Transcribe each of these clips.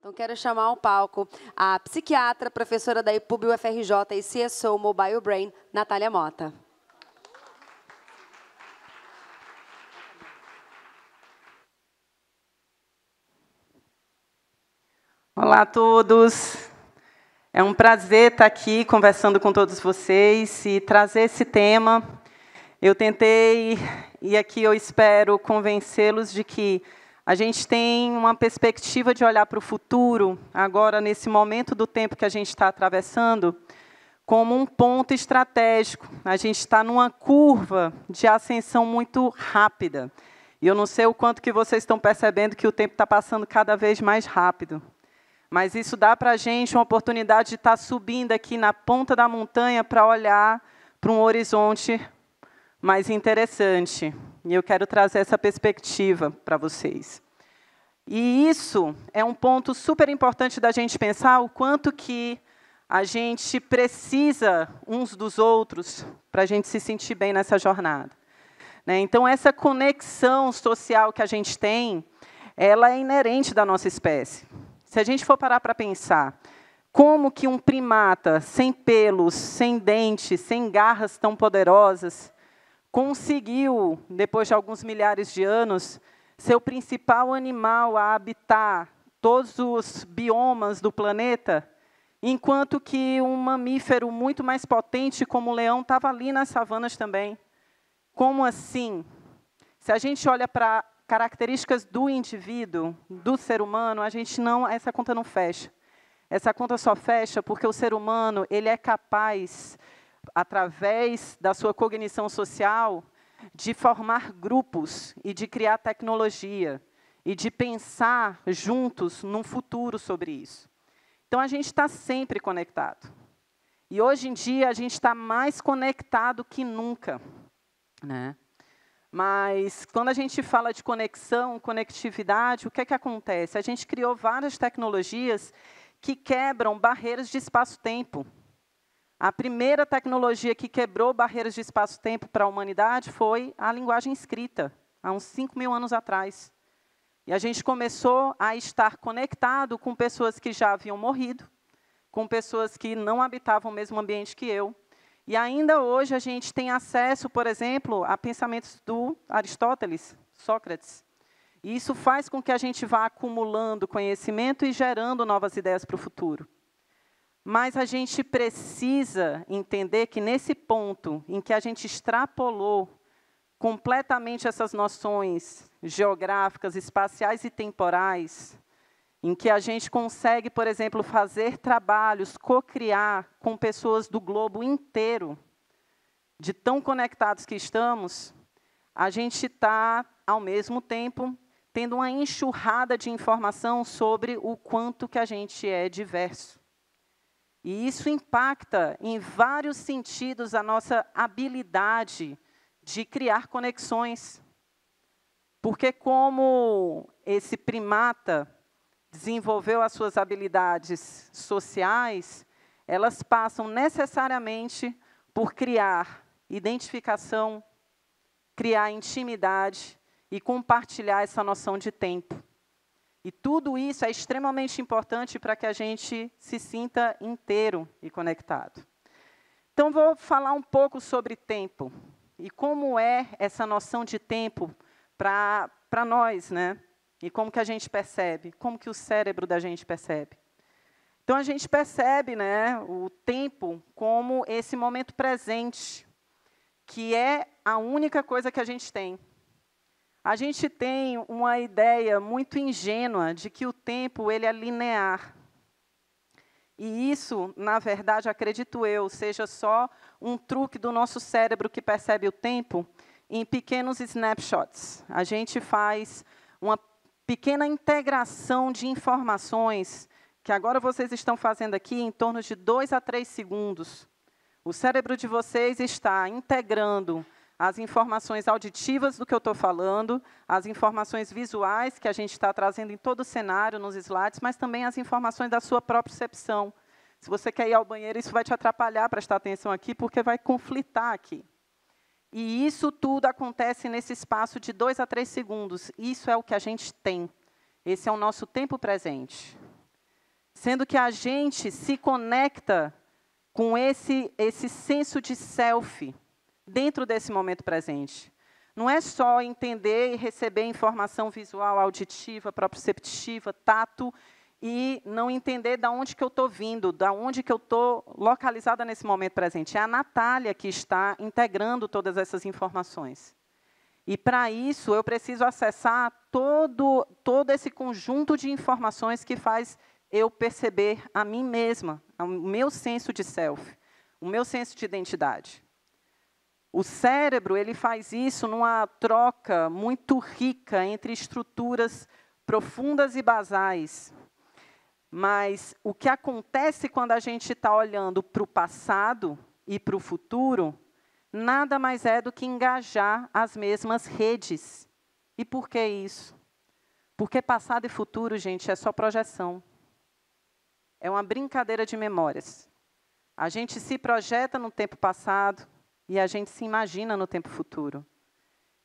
Então, quero chamar ao palco a psiquiatra, professora da IPUB-UFRJ e CSO Mobile Brain, Natália Mota. Olá a todos. É um prazer estar aqui conversando com todos vocês e trazer esse tema. Eu tentei, e aqui eu espero convencê-los de que a gente tem uma perspectiva de olhar para o futuro, agora, nesse momento do tempo que a gente está atravessando, como um ponto estratégico. A gente está numa curva de ascensão muito rápida. E eu não sei o quanto que vocês estão percebendo que o tempo está passando cada vez mais rápido. Mas isso dá para a gente uma oportunidade de estar subindo aqui na ponta da montanha para olhar para um horizonte mais interessante. E eu quero trazer essa perspectiva para vocês. E isso é um ponto super importante da gente pensar o quanto que a gente precisa uns dos outros para a gente se sentir bem nessa jornada. Então, essa conexão social que a gente tem, ela é inerente da nossa espécie. Se a gente for parar para pensar como que um primata sem pelos, sem dentes, sem garras tão poderosas, conseguiu, depois de alguns milhares de anos, ser o principal animal a habitar todos os biomas do planeta, enquanto que um mamífero muito mais potente, como o leão, estava ali nas savanas também. Como assim? Se a gente olha para características do indivíduo, do ser humano, essa conta não fecha. Essa conta só fecha porque o ser humano ele é capaz, através da sua cognição social, de formar grupos e de criar tecnologia e de pensar juntos num futuro sobre isso. Então, a gente está sempre conectado. E, hoje em dia, a gente está mais conectado que nunca. Mas, quando a gente fala de conexão, conectividade, o que é que acontece? A gente criou várias tecnologias que quebram barreiras de espaço-tempo. A primeira tecnologia que quebrou barreiras de espaço-tempo para a humanidade foi a linguagem escrita, há uns 5.000 anos atrás. E a gente começou a estar conectado com pessoas que já haviam morrido, com pessoas que não habitavam o mesmo ambiente que eu. E ainda hoje a gente tem acesso, por exemplo, a pensamentos do Aristóteles, Sócrates. E isso faz com que a gente vá acumulando conhecimento e gerando novas ideias para o futuro. Mas a gente precisa entender que, nesse ponto em que a gente extrapolou completamente essas noções geográficas, espaciais e temporais, em que a gente consegue, por exemplo, fazer trabalhos, co-criar com pessoas do globo inteiro, de tão conectados que estamos, a gente está, ao mesmo tempo, tendo uma enxurrada de informação sobre o quanto que a gente é diverso. E isso impacta, em vários sentidos, a nossa habilidade de criar conexões. Porque, como esse primata desenvolveu as suas habilidades sociais, elas passam necessariamente por criar identificação, criar intimidade e compartilhar essa noção de tempo. E tudo isso é extremamente importante para que a gente se sinta inteiro e conectado. Então, vou falar um pouco sobre tempo e como é essa noção de tempo para nós, E como que a gente percebe, como que o cérebro da gente percebe. Então, a gente percebe o tempo como esse momento presente, que é a única coisa que a gente tem. A gente tem uma ideia muito ingênua de que o tempo ele é linear. E isso, na verdade, acredito eu, seja só um truque do nosso cérebro que percebe o tempo em pequenos snapshots. A gente faz uma pequena integração de informações, que agora vocês estão fazendo aqui em torno de 2 a 3 segundos. O cérebro de vocês está integrando as informações auditivas do que eu estou falando, as informações visuais que a gente está trazendo em todo o cenário, nos slides, mas também as informações da sua própria percepção. Se você quer ir ao banheiro, isso vai te atrapalhar, prestar atenção aqui, porque vai conflitar aqui. E isso tudo acontece nesse espaço de 2 a 3 segundos. Isso é o que a gente tem. Esse é o nosso tempo presente. sendo que a gente se conecta com esse senso de self dentro desse momento presente. Não é só entender e receber informação visual, auditiva, proprioceptiva, tato, e não entender de onde que eu estou vindo, de onde que eu estou localizada nesse momento presente. É a Natália que está integrando todas essas informações. E, para isso, eu preciso acessar todo esse conjunto de informações que faz eu perceber a mim mesma, o meu senso de self, o meu senso de identidade. O cérebro ele faz isso numa troca muito rica entre estruturas profundas e basais. Mas o que acontece quando a gente está olhando para o passado e para o futuro, nada mais é do que engajar as mesmas redes. E por que isso? Porque passado e futuro, gente, é só projeção. É uma brincadeira de memórias. A gente se projeta no tempo passado e a gente se imagina no tempo futuro.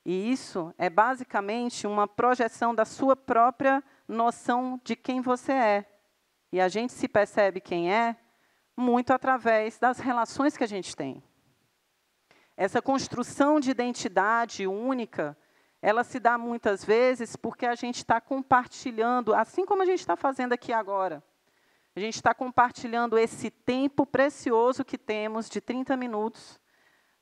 E isso é basicamente uma projeção da sua própria noção de quem você é. E a gente se percebe quem é muito através das relações que a gente tem. Essa construção de identidade única, ela se dá muitas vezes porque a gente está compartilhando, assim como a gente está fazendo aqui agora. A gente está compartilhando esse tempo precioso que temos de 30 minutos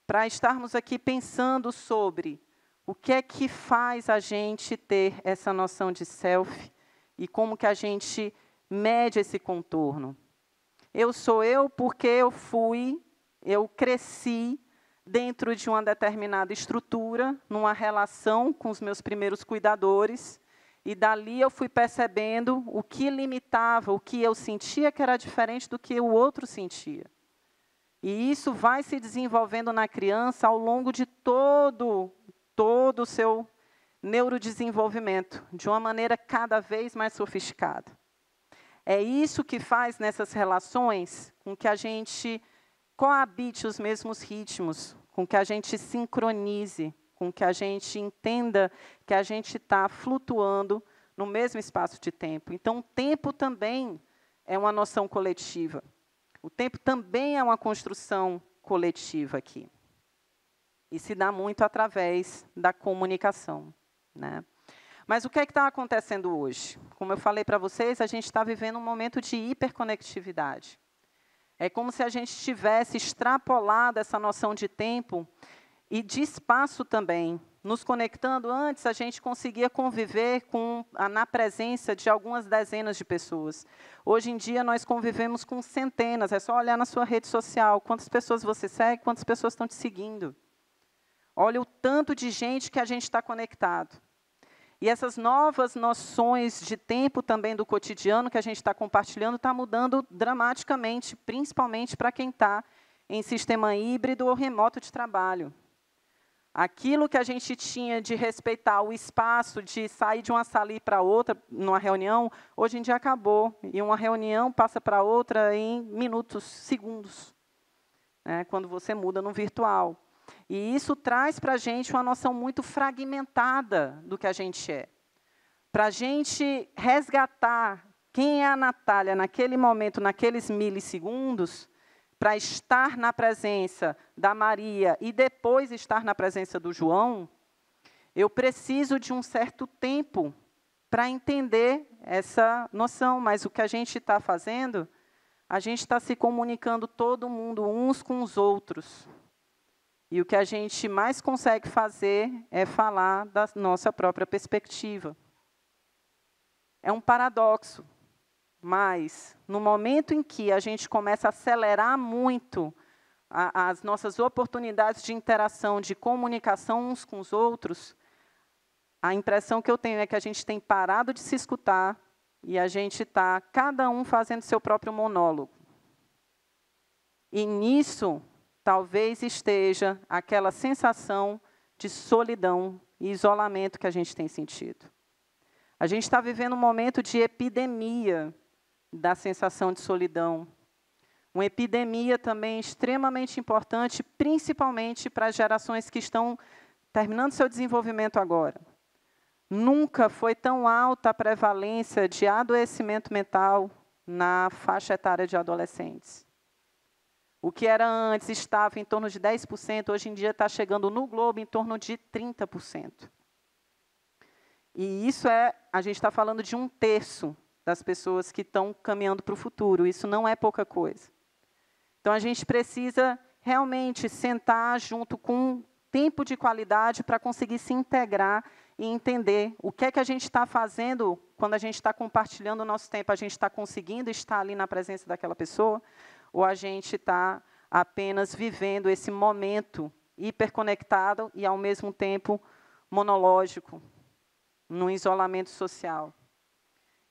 para estarmos aqui pensando sobre o que é que faz a gente ter essa noção de self e como que a gente mede esse contorno. Eu sou eu porque eu cresci dentro de uma determinada estrutura, numa relação com os meus primeiros cuidadores, e dali eu fui percebendo o que limitava, o que eu sentia que era diferente do que o outro sentia. E isso vai se desenvolvendo na criança ao longo de todo o seu neurodesenvolvimento, de uma maneira cada vez mais sofisticada. É isso que faz nessas relações com que a gente coabite os mesmos ritmos, com que a gente sincronize, com que a gente entenda que a gente está flutuando no mesmo espaço de tempo. Então, o tempo também é uma noção coletiva. O tempo também é uma construção coletiva aqui. E se dá muito através da comunicação, né? Mas o que é que está acontecendo hoje? Como eu falei para vocês, a gente está vivendo um momento de hiperconectividade. É como se a gente tivesse extrapolado essa noção de tempo e de espaço também. Nos conectando, antes a gente conseguia conviver na presença de algumas dezenas de pessoas. Hoje em dia, nós convivemos com centenas. É só olhar na sua rede social. Quantas pessoas você segue, quantas pessoas estão te seguindo. Olha o tanto de gente que a gente está conectado. E essas novas noções de tempo também do cotidiano que a gente está compartilhando está mudando dramaticamente, principalmente para quem está em sistema híbrido ou remoto de trabalho. Aquilo que a gente tinha de respeitar o espaço, de sair de uma sala e ir para outra, numa reunião, hoje em dia acabou. E uma reunião passa para outra em minutos, segundos, né, quando você muda no virtual. E isso traz para a gente uma noção muito fragmentada do que a gente é. Para a gente resgatar quem é a Natália naquele momento, naqueles milissegundos, para estar na presença da Maria e depois estar na presença do João, eu preciso de um certo tempo para entender essa noção. Mas o que a gente está fazendo, a gente está se comunicando todo mundo, uns com os outros. E o que a gente mais consegue fazer é falar da nossa própria perspectiva. É um paradoxo, mas no momento em que a gente começa a acelerar muito as nossas oportunidades de interação, de comunicação uns com os outros, a impressão que eu tenho é que a gente tem parado de se escutar e a gente está, cada um fazendo seu próprio monólogo. E nisso, talvez esteja aquela sensação de solidão e isolamento que a gente tem sentido. A gente está vivendo um momento de epidemia da sensação de solidão. Uma epidemia também extremamente importante, principalmente para as gerações que estão terminando seu desenvolvimento agora. Nunca foi tão alta a prevalência de adoecimento mental na faixa etária de adolescentes. O que era antes estava em torno de 10%, hoje em dia está chegando no globo em torno de 30%. E isso a gente está falando de 1/3 das pessoas que estão caminhando para o futuro. Isso não é pouca coisa. Então, a gente precisa realmente sentar junto com tempo de qualidade para conseguir se integrar e entender o que é que a gente está fazendo quando a gente está compartilhando o nosso tempo. A gente está conseguindo estar ali na presença daquela pessoa ou a gente está apenas vivendo esse momento hiperconectado e, ao mesmo tempo, monológico, num isolamento social.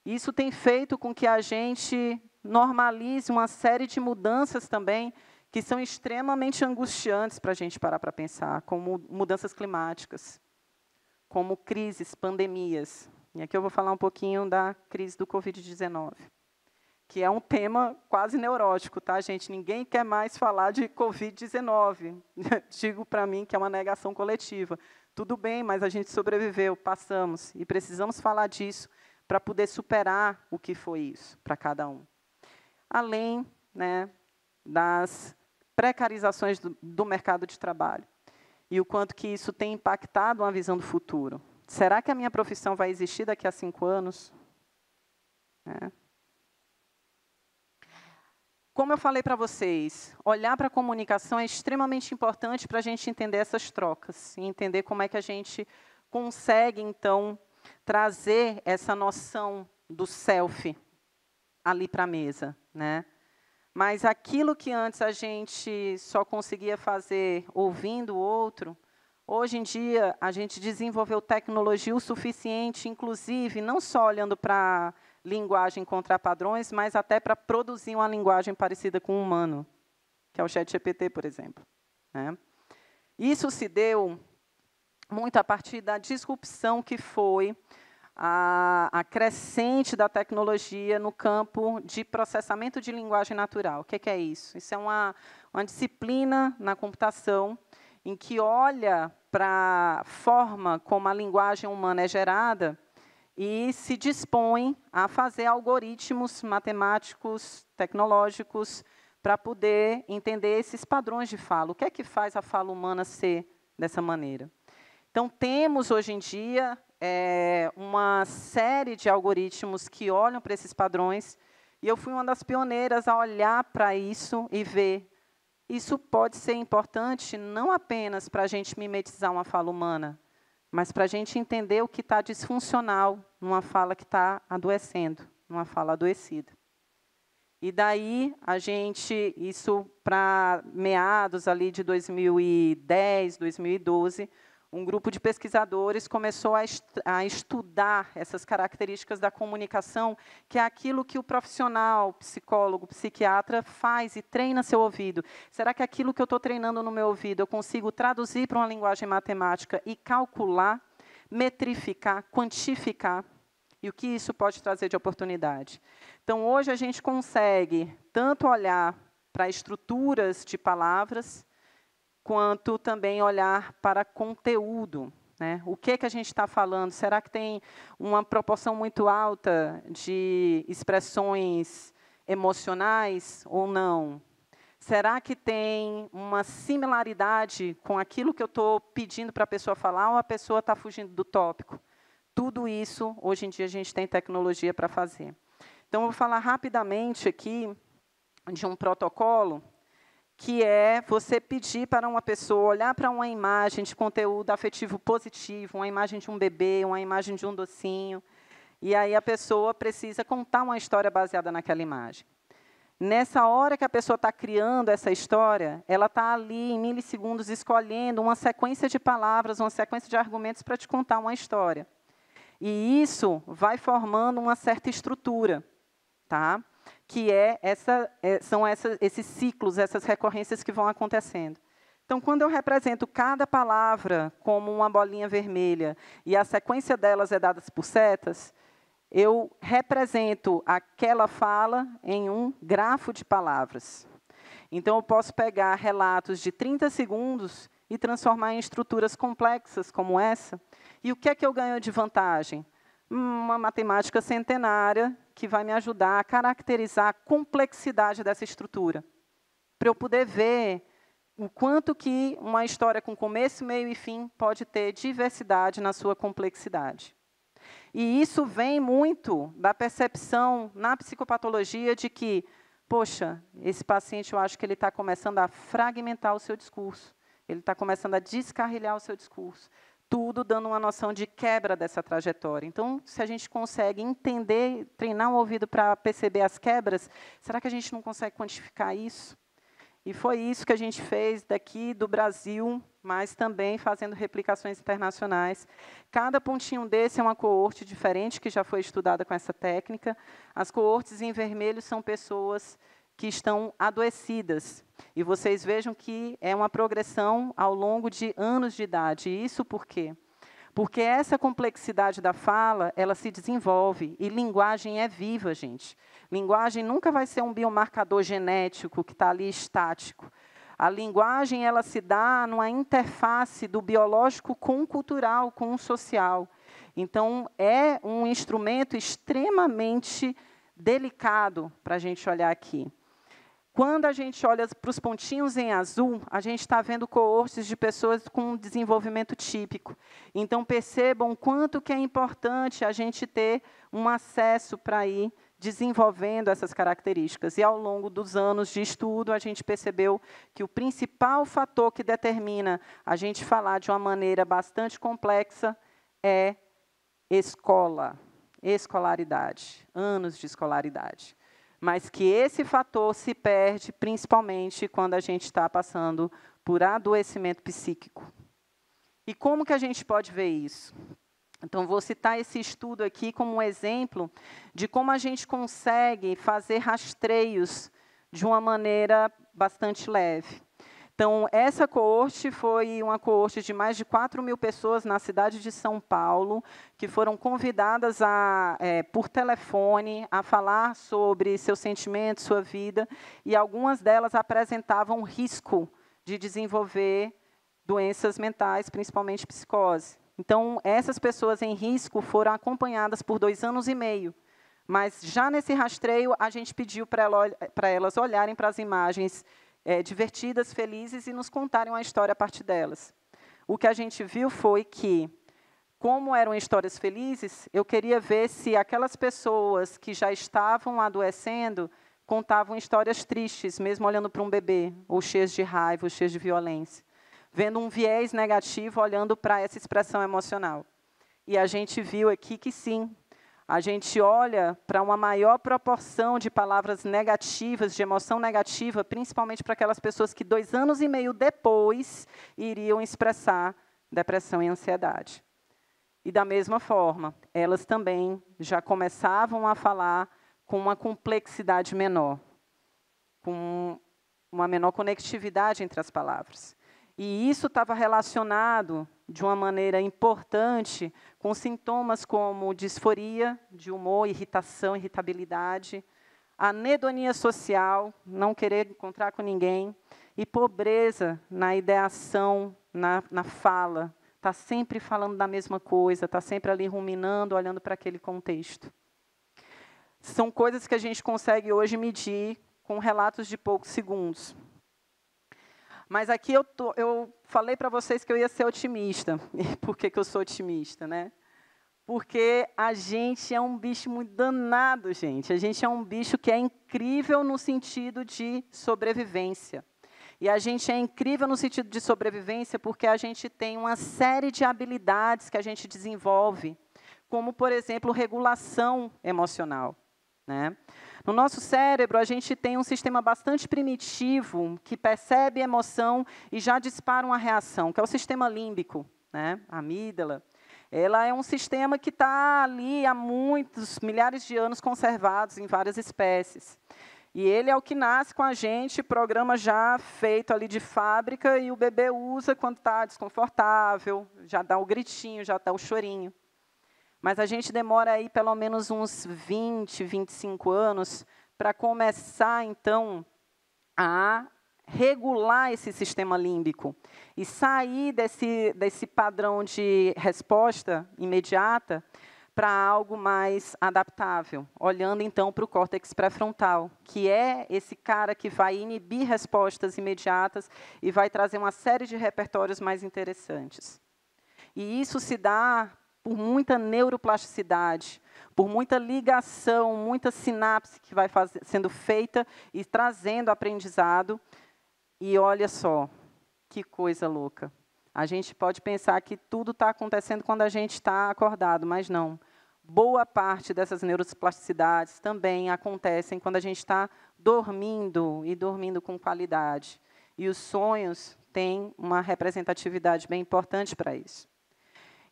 Isso tem feito com que a gente normalize uma série de mudanças também que são extremamente angustiantes para a gente parar para pensar, como mudanças climáticas, como crises, pandemias. E aqui eu vou falar um pouquinho da crise do Covid-19, que é um tema quase neurótico, tá, gente? Ninguém quer mais falar de Covid-19. Digo para mim que é uma negação coletiva. Tudo bem, mas a gente sobreviveu, passamos, e precisamos falar disso para poder superar o que foi isso para cada um. Além, né, das precarizações do mercado de trabalho e o quanto que isso tem impactado uma visão do futuro. Será que a minha profissão vai existir daqui a 5 anos? Como eu falei para vocês, olhar para a comunicação é extremamente importante para a gente entender essas trocas e entender como é que a gente consegue, então, trazer essa noção do self ali para a mesa, né? Mas aquilo que antes a gente só conseguia fazer ouvindo o outro, hoje em dia a gente desenvolveu tecnologia o suficiente, inclusive, não só olhando para linguagem contra padrões, mas até para produzir uma linguagem parecida com o humano, que é o ChatGPT, por exemplo, né? Isso se deu muito a partir da disrupção que foi a crescente da tecnologia no campo de processamento de linguagem natural. O que é isso? Isso é uma disciplina na computação em que olha para a forma como a linguagem humana é gerada e se dispõe a fazer algoritmos matemáticos, tecnológicos, para poder entender esses padrões de fala. O que é que faz a fala humana ser dessa maneira? Então, temos, hoje em dia, uma série de algoritmos que olham para esses padrões, e eu fui uma das pioneiras a olhar para isso e ver. Isso pode ser importante não apenas para a gente mimetizar uma fala humana, mas para a gente entender o que está disfuncional numa fala que está adoecendo, numa fala adoecida. E daí, a gente, isso para meados ali de 2010, 2012, um grupo de pesquisadores começou a estudar essas características da comunicação, que é aquilo que o profissional, psicólogo, psiquiatra faz e treina seu ouvido. Será que aquilo que eu estou treinando no meu ouvido eu consigo traduzir para uma linguagem matemática e calcular, metrificar, quantificar? E o que isso pode trazer de oportunidade? Então, hoje a gente consegue tanto olhar para estruturas de palavras, quanto também olhar para conteúdo, né? O que a gente está falando? Será que tem uma proporção muito alta de expressões emocionais ou não? Será que tem uma similaridade com aquilo que eu estou pedindo para a pessoa falar ou a pessoa está fugindo do tópico? Tudo isso, hoje em dia, a gente tem tecnologia para fazer. Então, eu vou falar rapidamente aqui de um protocolo que é você pedir para uma pessoa olhar para uma imagem de conteúdo afetivo positivo, uma imagem de um bebê, uma imagem de um docinho, e aí a pessoa precisa contar uma história baseada naquela imagem. Nessa hora que a pessoa está criando essa história, ela está ali, em milissegundos, escolhendo uma sequência de palavras, uma sequência de argumentos para te contar uma história. E isso vai formando uma certa estrutura, tá? Que são esses ciclos, essas recorrências que vão acontecendo. Então, quando eu represento cada palavra como uma bolinha vermelha e a sequência delas é dada por setas, eu represento aquela fala em um grafo de palavras. Então, eu posso pegar relatos de 30 segundos e transformar em estruturas complexas como essa. E o que é que eu ganho de vantagem? Uma matemática centenária que vai me ajudar a caracterizar a complexidade dessa estrutura, para eu poder ver o quanto que uma história com começo, meio e fim pode ter diversidade na sua complexidade. E isso vem muito da percepção na psicopatologia de que, poxa, esse paciente, eu acho que ele está começando a fragmentar o seu discurso, ele está começando a descarrilhar o seu discurso, tudo dando uma noção de quebra dessa trajetória. Então, se a gente consegue entender, treinar o ouvido para perceber as quebras, será que a gente não consegue quantificar isso? E foi isso que a gente fez daqui do Brasil, mas também fazendo replicações internacionais. Cada pontinho desse é uma coorte diferente, que já foi estudada com essa técnica. As coortes em vermelho são pessoas que estão adoecidas. E vocês vejam que é uma progressão ao longo de anos de idade. E isso por quê? Porque essa complexidade da fala, ela se desenvolve, e linguagem é viva, gente. Linguagem nunca vai ser um biomarcador genético que está ali estático. A linguagem, ela se dá numa interface do biológico com o cultural, com o social. Então, é um instrumento extremamente delicado para a gente olhar aqui. Quando a gente olha para os pontinhos em azul, a gente está vendo coortes de pessoas com desenvolvimento típico. Então, percebam quanto que é importante a gente ter um acesso para ir desenvolvendo essas características. E, ao longo dos anos de estudo, a gente percebeu que o principal fator que determina a gente falar de uma maneira bastante complexa é escolaridade, anos de escolaridade. Mas que esse fator se perde, principalmente, quando a gente está passando por adoecimento psíquico. E como que a gente pode ver isso? Então, vou citar esse estudo aqui como um exemplo de como a gente consegue fazer rastreios de uma maneira bastante leve. Então, essa coorte foi uma coorte de mais de 4.000 pessoas na cidade de São Paulo, que foram convidadas por telefone a falar sobre seus sentimentos, sua vida, e algumas delas apresentavam risco de desenvolver doenças mentais, principalmente psicose. Então, essas pessoas em risco foram acompanhadas por 2 anos e meio. Mas, já nesse rastreio, a gente pediu para elas olharem para as imagens divertidas, felizes, e nos contarem uma história a partir delas. O que a gente viu foi que, como eram histórias felizes, eu queria ver se aquelas pessoas que já estavam adoecendo contavam histórias tristes, mesmo olhando para um bebê, ou cheias de raiva, ou cheias de violência, vendo um viés negativo, olhando para essa expressão emocional. E a gente viu aqui que sim, a gente olha para uma maior proporção de palavras negativas, de emoção negativa, principalmente para aquelas pessoas que 2 anos e meio depois iriam expressar depressão e ansiedade. E, da mesma forma, elas também já começavam a falar com uma complexidade menor, com uma menor conectividade entre as palavras. E isso estava relacionado, de uma maneira importante, com sintomas como disforia de humor, irritação, irritabilidade, anedonia social, não querer encontrar com ninguém, e pobreza na ideação, na fala. Está sempre falando da mesma coisa, está sempre ali ruminando, olhando para aquele contexto. São coisas que a gente consegue hoje medir com relatos de poucos segundos. Mas aqui eu falei para vocês que eu ia ser otimista. E por que eu sou otimista, né? Porque a gente é um bicho muito danado, gente. A gente é um bicho que é incrível no sentido de sobrevivência. E a gente é incrível no sentido de sobrevivência porque a gente tem uma série de habilidades que a gente desenvolve, como, por exemplo, regulação emocional, né? No nosso cérebro, a gente tem um sistema bastante primitivo que percebe a emoção e já dispara uma reação, que é o sistema límbico, né? A amígdala. Ela é um sistema que está ali há muitos, milhares de anos conservados em várias espécies. E ele é o que nasce com a gente, programa já feito ali de fábrica, e o bebê usa quando está desconfortável, já dá o gritinho, já dá o chorinho. Mas a gente demora aí pelo menos uns 20, 25 anos para começar, então, a regular esse sistema límbico e sair desse padrão de resposta imediata para algo mais adaptável, olhando então para o córtex pré-frontal, que é esse cara que vai inibir respostas imediatas e vai trazer uma série de repertórios mais interessantes. E isso se dá por muita neuroplasticidade, por muita ligação, muita sinapse que vai sendo feita e trazendo aprendizado. E olha só, que coisa louca. A gente pode pensar que tudo está acontecendo quando a gente está acordado, mas não. Boa parte dessas neuroplasticidades também acontecem quando a gente está dormindo, e dormindo com qualidade. E os sonhos têm uma representatividade bem importante para isso.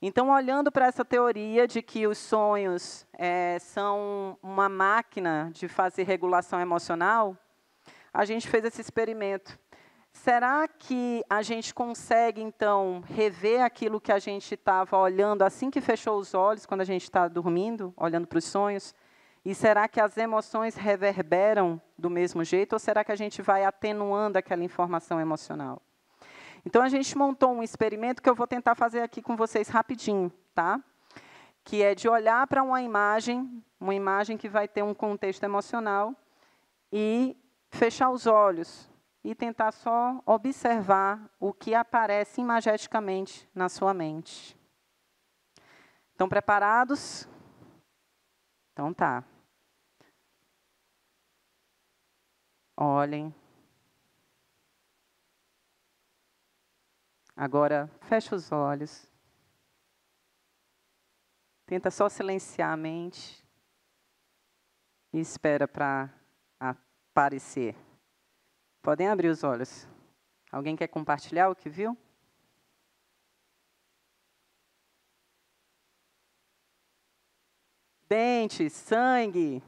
Então, olhando para essa teoria de que os sonhos são uma máquina de fazer regulação emocional, a gente fez esse experimento. Será que a gente consegue, então, rever aquilo que a gente estava olhando assim que fechou os olhos, quando a gente está dormindo, olhando para os sonhos? E será que as emoções reverberam do mesmo jeito, ou será que a gente vai atenuando aquela informação emocional? Então, a gente montou um experimento que eu vou tentar fazer aqui com vocês rapidinho, tá? Que é de olhar para uma imagem que vai ter um contexto emocional, e fechar os olhos e tentar só observar o que aparece imageticamente na sua mente. Estão preparados? Então tá. Olhem. Agora, fecha os olhos. Tenta só silenciar a mente e espera para aparecer. Podem abrir os olhos. Alguém quer compartilhar o que viu? Dentes, sangue.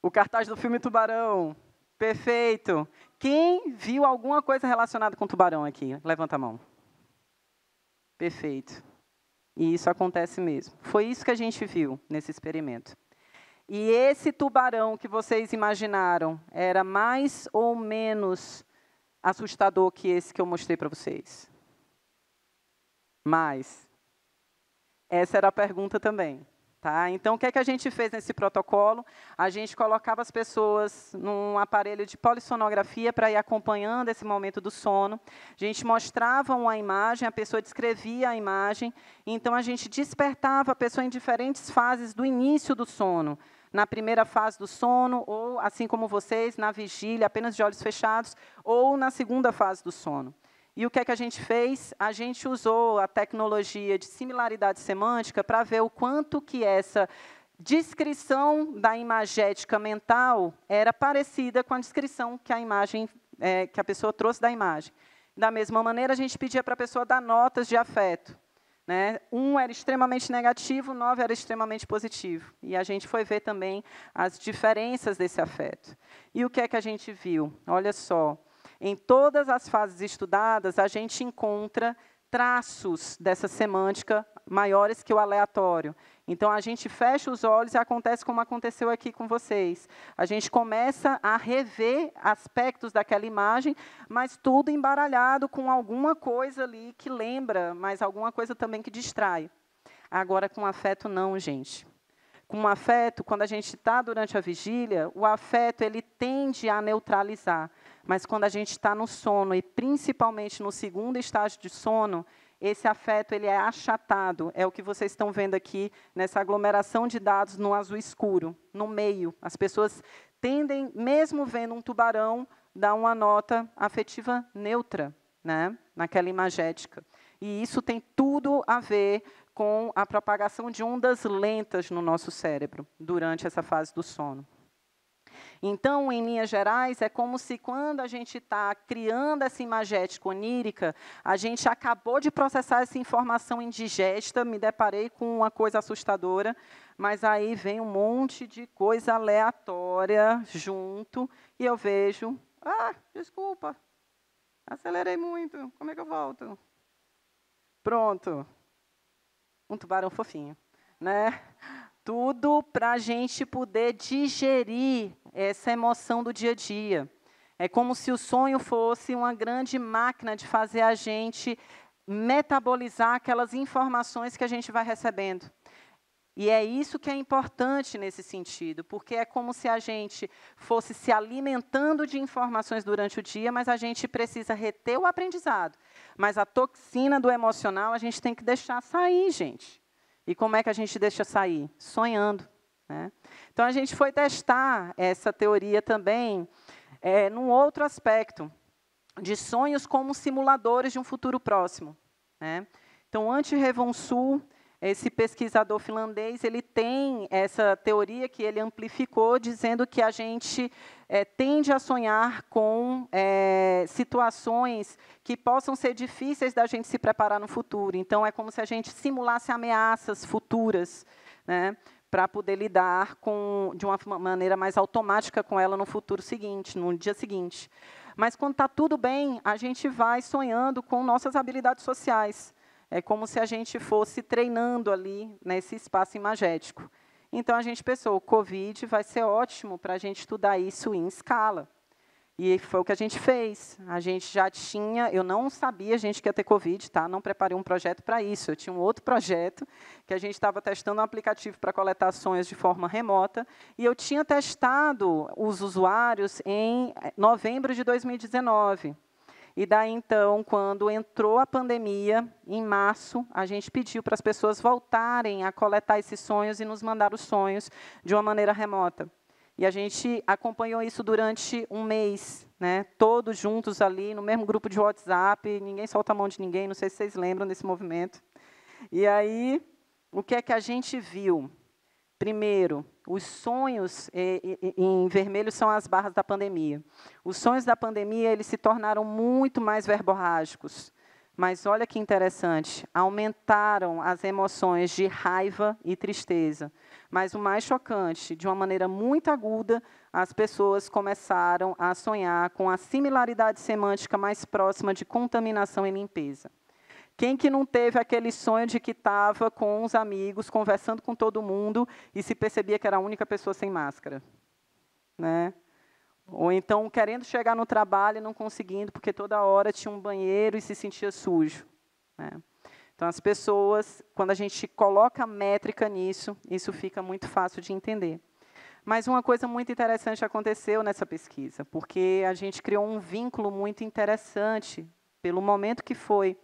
O cartaz do filme Tubarão. Perfeito. Quem viu alguma coisa relacionada com tubarão aqui? Levanta a mão. Perfeito. E isso acontece mesmo. Foi isso que a gente viu nesse experimento. E esse tubarão que vocês imaginaram era mais ou menos assustador que esse que eu mostrei para vocês? Mais. Essa era a pergunta também. Tá? Então, o que é que a gente fez nesse protocolo? A gente colocava as pessoas num aparelho de polissonografia para ir acompanhando esse momento do sono. A gente mostrava uma imagem, a pessoa descrevia a imagem. Então, a gente despertava a pessoa em diferentes fases do início do sono. Na primeira fase do sono, ou, assim como vocês, na vigília, apenas de olhos fechados, ou na segunda fase do sono. E o que é que a gente fez? A gente usou a tecnologia de similaridade semântica para ver o quanto que essa descrição da imagética mental era parecida com a descrição que a imagem, que a pessoa trouxe da imagem. Da mesma maneira, a gente pedia para a pessoa dar notas de afeto. Né? 1 era extremamente negativo, 9 era extremamente positivo. E a gente foi ver também as diferenças desse afeto. E o que é que a gente viu? Olha só. Em todas as fases estudadas, a gente encontra traços dessa semântica maiores que o aleatório. Então, a gente fecha os olhos e acontece como aconteceu aqui com vocês. A gente começa a rever aspectos daquela imagem, mas tudo embaralhado com alguma coisa ali que lembra, mas alguma coisa também que distrai. Agora, com afeto, não, gente. Com afeto, quando a gente está durante a vigília, o afeto ele tende a neutralizar. Mas quando a gente está no sono, e principalmente no segundo estágio de sono, esse afeto ele é achatado. É o que vocês estão vendo aqui nessa aglomeração de dados no azul escuro, no meio. As pessoas tendem, mesmo vendo um tubarão, dar uma nota afetiva neutra, né, naquela imagética. E isso tem tudo a ver com a propagação de ondas lentas no nosso cérebro durante essa fase do sono. Então, em linhas gerais, é como se quando a gente está criando essa imagética onírica, a gente acabou de processar essa informação indigesta, me deparei com uma coisa assustadora, mas aí vem um monte de coisa aleatória junto, e eu vejo, desculpa, acelerei muito, como é que eu volto? Pronto. Um tubarão fofinho, né? Tudo para a gente poder digerir essa emoção do dia a dia. É como se o sonho fosse uma grande máquina de fazer a gente metabolizar aquelas informações que a gente vai recebendo. E é isso que é importante nesse sentido, porque é como se a gente fosse se alimentando de informações durante o dia, mas a gente precisa reter o aprendizado. Mas a toxina do emocional a gente tem que deixar sair, gente. E como é que a gente deixa sair? Sonhando, né? Então, a gente foi testar essa teoria também num outro aspecto, de sonhos como simuladores de um futuro próximo, né? Então, Antti Revonsuul, esse pesquisador finlandês, ele tem essa teoria que ele amplificou, dizendo que a gente tende a sonhar com situações que possam ser difíceis da gente se preparar no futuro. Então, é como se a gente simulasse ameaças futuras, né, para poder lidar de uma maneira mais automática com ela no futuro seguinte, no dia seguinte. Mas, quando está tudo bem, a gente vai sonhando com nossas habilidades sociais. É como se a gente fosse treinando ali nesse espaço imagético. Então, a gente pensou, o Covid vai ser ótimo para a gente estudar isso em escala. E foi o que a gente fez. A gente já tinha, eu não sabia, gente, que ia ter Covid, tá? Não preparei um projeto para isso. Eu tinha um outro projeto, que a gente estava testando um aplicativo para coletar sonhos de forma remota, e eu tinha testado os usuários em novembro de 2019. E daí, então, quando entrou a pandemia, em março, a gente pediu para as pessoas voltarem a coletar esses sonhos e nos mandar os sonhos de uma maneira remota. E a gente acompanhou isso durante um mês, né? Todos juntos ali, no mesmo grupo de WhatsApp, ninguém solta a mão de ninguém, não sei se vocês lembram desse movimento. E aí, o que é que a gente viu? Primeiro, os sonhos, em vermelho são as barras da pandemia. Os sonhos da pandemia, eles se tornaram muito mais verborrágicos. Mas olha que interessante, aumentaram as emoções de raiva e tristeza. Mas o mais chocante, de uma maneira muito aguda, as pessoas começaram a sonhar com a similaridade semântica mais próxima de contaminação e limpeza. Quem que não teve aquele sonho de que estava com os amigos, conversando com todo mundo, e se percebia que era a única pessoa sem máscara? Né? Ou então, querendo chegar no trabalho e não conseguindo, porque toda hora tinha um banheiro e se sentia sujo. Né? Então, as pessoas, quando a gente coloca métrica nisso, isso fica muito fácil de entender. Mas uma coisa muito interessante aconteceu nessa pesquisa, porque a gente criou um vínculo muito interessante pelo momento que foi.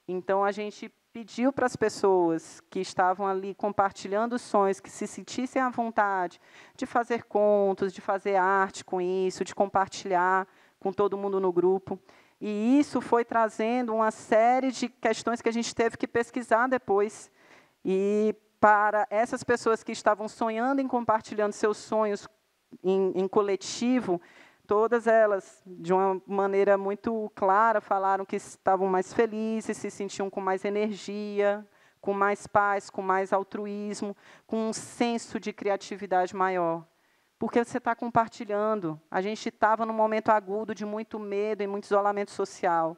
Então, a gente pediu para as pessoas que estavam ali compartilhando os sonhos, que se sentissem à vontade de fazer contos, de fazer arte com isso, de compartilhar com todo mundo no grupo. E isso foi trazendo uma série de questões que a gente teve que pesquisar depois. E para essas pessoas que estavam sonhando em compartilhando seus sonhos em coletivo, todas elas, de uma maneira muito clara, falaram que estavam mais felizes, se sentiam com mais energia, com mais paz, com mais altruísmo, com um senso de criatividade maior. Porque você está compartilhando. A gente estava num momento agudo de muito medo e muito isolamento social.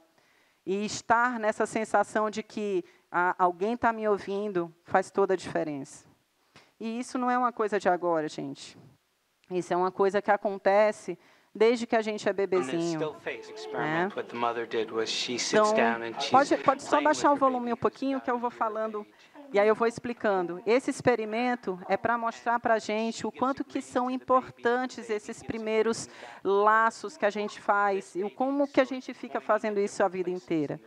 E estar nessa sensação de que alguém está me ouvindo faz toda a diferença. E isso não é uma coisa de agora, gente. Isso é uma coisa que acontece desde que a gente é bebezinho. Né? Então, pode só baixar o volume um pouquinho, que eu vou falando, e aí eu vou explicando. Esse experimento é para mostrar para a gente o quanto que são importantes esses primeiros laços que a gente faz, e como que a gente fica fazendo isso a vida inteira.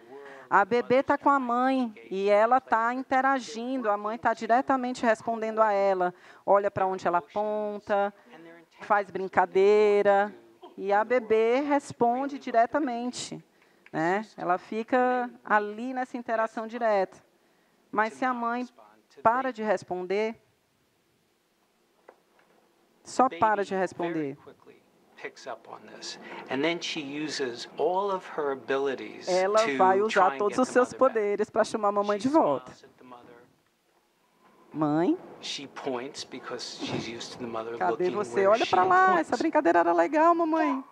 A bebê está com a mãe, e ela está interagindo, a mãe está diretamente respondendo a ela, olha para onde ela aponta, faz brincadeira, e a bebê responde diretamente, né? Ela fica ali nessa interação direta. Mas se a mãe para de responder, só para de responder. Ela vai usar todos os seus poderes para chamar a mamãe de volta. Mãe? Cadê você? Olha para lá, essa brincadeira era legal, mamãe.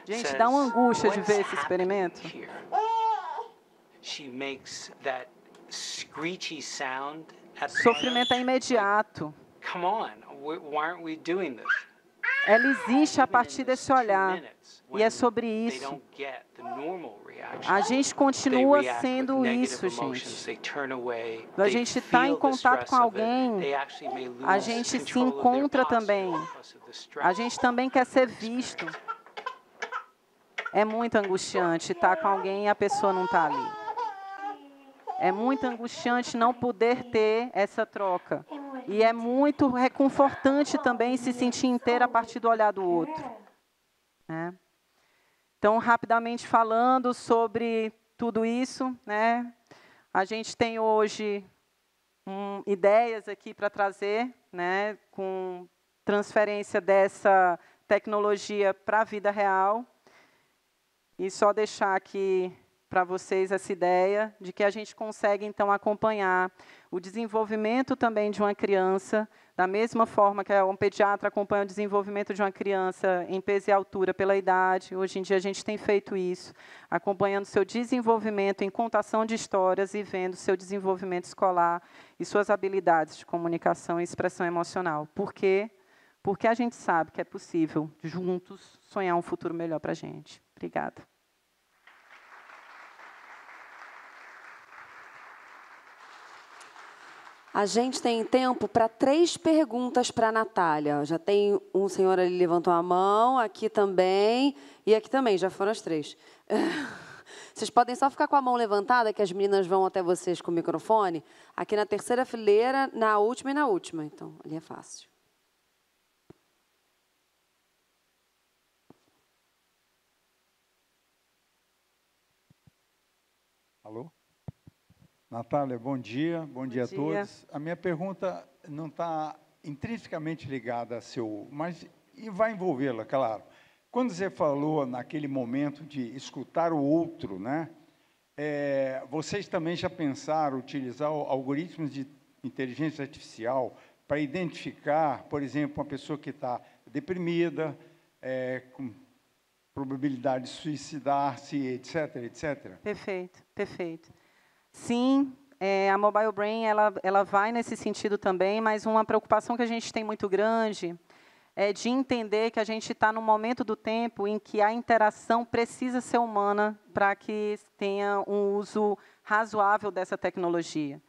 Gente, dá uma angústia de ver esse experimento. Sofrimento é imediato. Come on, why aren't we doing this? ela existe a partir desse olhar. E é sobre isso. A gente continua sendo isso, gente. Quando a gente está em contato com alguém, a gente se encontra também. A gente também quer ser visto. É muito angustiante estar com alguém e a pessoa não está ali. É muito angustiante não poder ter essa troca. E é muito reconfortante também se sentir inteira a partir do olhar do outro. Né? Então, rapidamente falando sobre tudo isso, né? A gente tem hoje ideias aqui para trazer, né? Com transferência dessa tecnologia para a vida real. E só deixar aqui para vocês essa ideia de que a gente consegue, então, acompanhar o desenvolvimento também de uma criança, da mesma forma que um pediatra acompanha o desenvolvimento de uma criança em peso e altura pela idade. Hoje em dia, a gente tem feito isso, acompanhando seu desenvolvimento em contação de histórias e vendo seu desenvolvimento escolar e suas habilidades de comunicação e expressão emocional. Por quê? Porque a gente sabe que é possível, juntos, sonhar um futuro melhor para a gente. Obrigada. A gente tem tempo para 3 perguntas para a Natália. Já tem um senhor ali levantou a mão, aqui também, e aqui também, já foram as 3. Vocês podem só ficar com a mão levantada, que as meninas vão até vocês com o microfone. Aqui na terceira fileira, na última e na última. Então, ali é fácil. Alô? Natália, bom dia. Bom dia a todos. A minha pergunta não está intrinsecamente ligada a seu, mas vai envolvê-la, claro. Quando você falou naquele momento de escutar o outro, né? Vocês também já pensaram utilizar algoritmos de inteligência artificial para identificar, por exemplo, uma pessoa que está deprimida, com probabilidade de suicidar-se, etc., etc.? Perfeito, perfeito. Sim, a Mobile Brain ela vai nesse sentido também, mas uma preocupação que a gente tem muito grande é de entender que a gente está num momento do tempo em que a interação precisa ser humana para que tenha um uso razoável dessa tecnologia.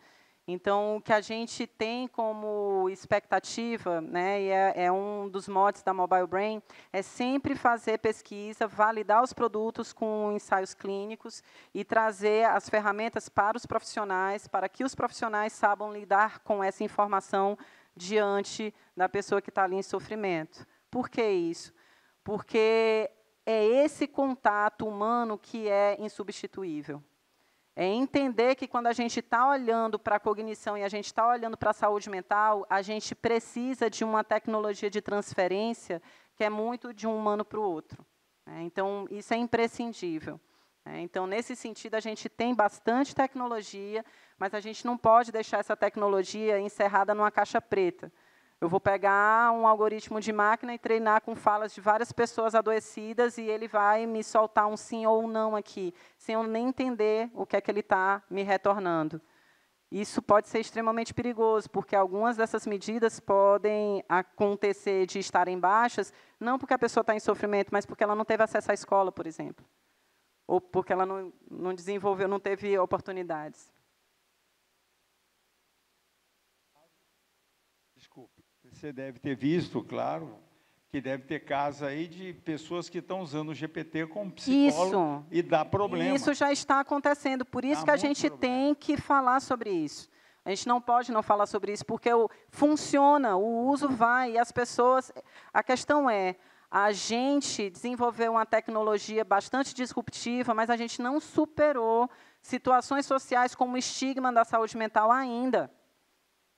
Então, o que a gente tem como expectativa, né, e é um dos motes da Mobile Brain, é sempre fazer pesquisa, validar os produtos com ensaios clínicos e trazer as ferramentas para os profissionais, para que os profissionais saibam lidar com essa informação diante da pessoa que está ali em sofrimento. Por que isso? Porque é esse contato humano que é insubstituível. É entender que quando a gente está olhando para a cognição e a gente está olhando para a saúde mental, a gente precisa de uma tecnologia de transferência que é muito de um humano para o outro. Então, isso é imprescindível. Então, nesse sentido, a gente tem bastante tecnologia, mas a gente não pode deixar essa tecnologia encerrada numa caixa preta. Eu vou pegar um algoritmo de máquina e treinar com falas de várias pessoas adoecidas e ele vai me soltar um sim ou um não aqui, sem eu nem entender o que é que ele está me retornando. Isso pode ser extremamente perigoso, porque algumas dessas medidas podem acontecer de estarem baixas, não porque a pessoa está em sofrimento, mas porque ela não teve acesso à escola, por exemplo. Ou porque ela não desenvolveu, não teve oportunidades. Desculpe. Você deve ter visto, claro, que deve ter casos aí de pessoas que estão usando o GPT como psicólogo e dá problema. Isso já está acontecendo, por isso que a gente tem que falar sobre isso. A gente não pode não falar sobre isso, porque funciona, o uso vai, e as pessoas... A questão é, a gente desenvolveu uma tecnologia bastante disruptiva, mas a gente não superou situações sociais como o estigma da saúde mental ainda.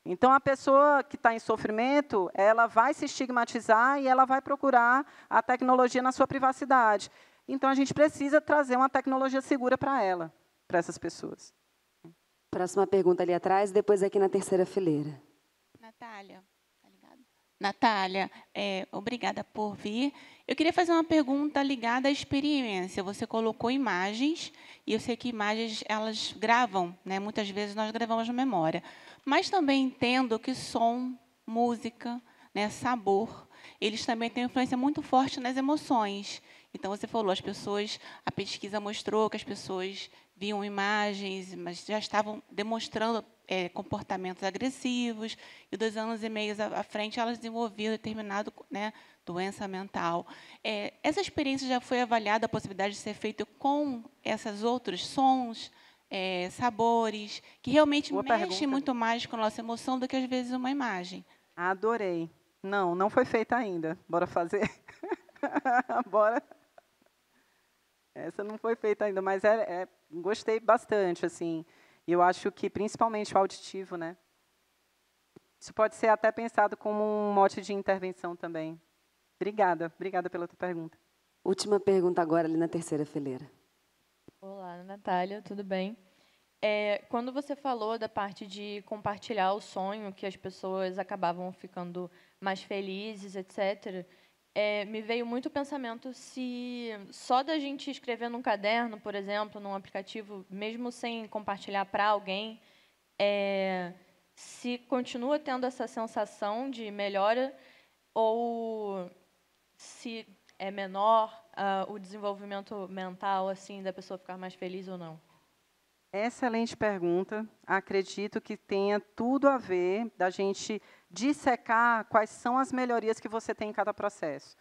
Então, a pessoa que está em sofrimento, ela vai se estigmatizar e ela vai procurar a tecnologia na sua privacidade. Então, a gente precisa trazer uma tecnologia segura para ela, para essas pessoas. Próxima pergunta ali atrás, depois aqui na terceira fileira. Natália, tá ligado? Natália, obrigada por vir. Eu queria fazer uma pergunta ligada à experiência. Você colocou imagens, e eu sei que imagens, elas gravam, né? Muitas vezes nós gravamos na memória. Mas também entendo que som, música, né, sabor, eles também têm uma influência muito forte nas emoções. Então, você falou, a pesquisa mostrou que as pessoas viam imagens, mas já estavam demonstrando comportamentos agressivos, e 2 anos e meio à frente, elas desenvolviam determinada doença mental. Essa experiência já foi avaliada, a possibilidade de ser feita com esses outros sons, sabores, que realmente mexem muito mais com a nossa emoção do que, às vezes, uma imagem. Adorei. Não foi feita ainda. Bora fazer? Bora. Essa não foi feita ainda, mas gostei bastante, assim. E eu acho que, principalmente, o auditivo, né? Isso pode ser até pensado como um mote de intervenção também. Obrigada pela tua pergunta. Última pergunta agora, ali na terceira fileira. Olá, Natália, tudo bem? Quando você falou da parte de compartilhar o sonho, que as pessoas acabavam ficando mais felizes, etc., me veio muito o pensamento se só da gente escrever num caderno, por exemplo, num aplicativo, mesmo sem compartilhar para alguém, se continua tendo essa sensação de melhora ou se é menor o desenvolvimento mental assim da pessoa ficar mais feliz ou não? Excelente pergunta. Acredito que tenha tudo a ver da gente dissecar quais são as melhorias que você tem em cada processo.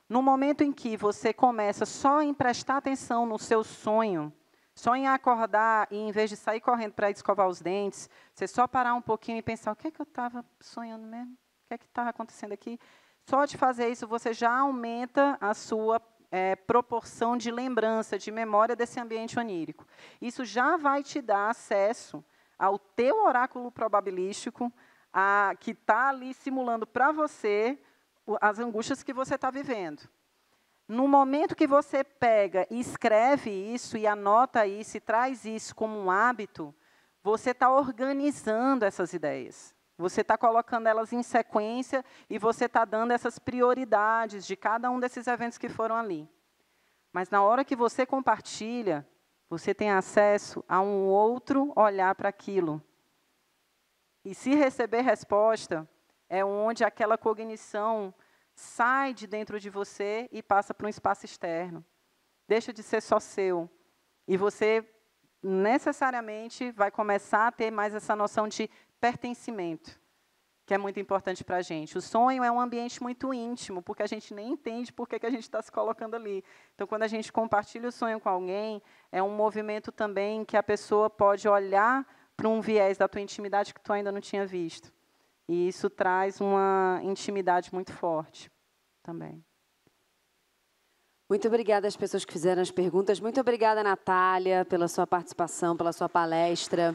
No momento em que você começa só em prestar atenção no seu sonho, só em acordar e, em vez de sair correndo para escovar os dentes, você só parar um pouquinho e pensar, o que é que eu estava sonhando mesmo? O que é que estava acontecendo aqui? Só de fazer isso, você já aumenta a sua proporção de lembrança, de memória desse ambiente onírico. Isso já vai te dar acesso ao teu oráculo probabilístico, que está ali simulando para você as angústias que você está vivendo. No momento que você pega e escreve isso, e anota isso, e traz isso como um hábito, você está organizando essas ideias. Você está colocando elas em sequência e você está dando essas prioridades de cada um desses eventos que foram ali. Mas, na hora que você compartilha, você tem acesso a um outro olhar para aquilo. E, se receber resposta, é onde aquela cognição sai de dentro de você e passa para um espaço externo. Deixa de ser só seu. E você, necessariamente, vai começar a ter mais essa noção de pertencimento, que é muito importante para a gente. O sonho é um ambiente muito íntimo, porque a gente nem entende por que a gente está se colocando ali. Então, quando a gente compartilha o sonho com alguém, é um movimento também que a pessoa pode olhar para um viés da tua intimidade que tu ainda não tinha visto. E isso traz uma intimidade muito forte também. Muito obrigada às pessoas que fizeram as perguntas. Muito obrigada, Natália, pela sua participação, pela sua palestra.